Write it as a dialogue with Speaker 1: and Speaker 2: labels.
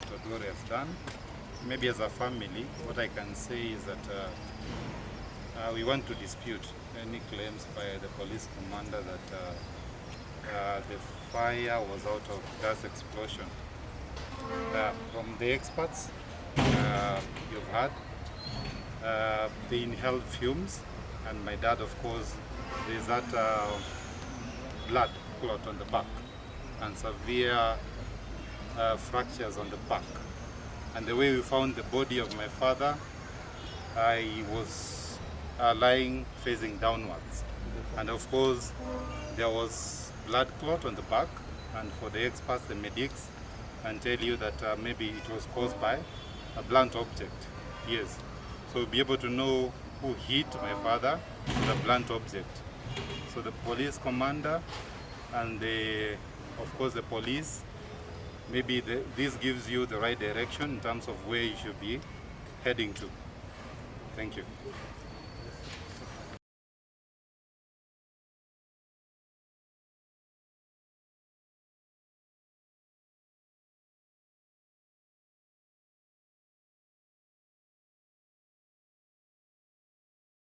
Speaker 1: Todore has done. Maybe as a family, what I can say is that we want to dispute any claims by the police commander that the fire was out of gas explosion. From the experts you've had, they inhaled fumes, and my dad, of course, there's that blood clot on the back and severe fractures on the back. And the way we found the body of my father, he was lying facing downwards. And of course, there was blood clot on the back. And for the experts, the medics, can tell you that maybe it was caused by a blunt object. Yes. So we'll be able to know who hit my father with a blunt object. So the police commander and of course the police, maybe this gives you the right direction in terms of where you should be heading to. Thank you.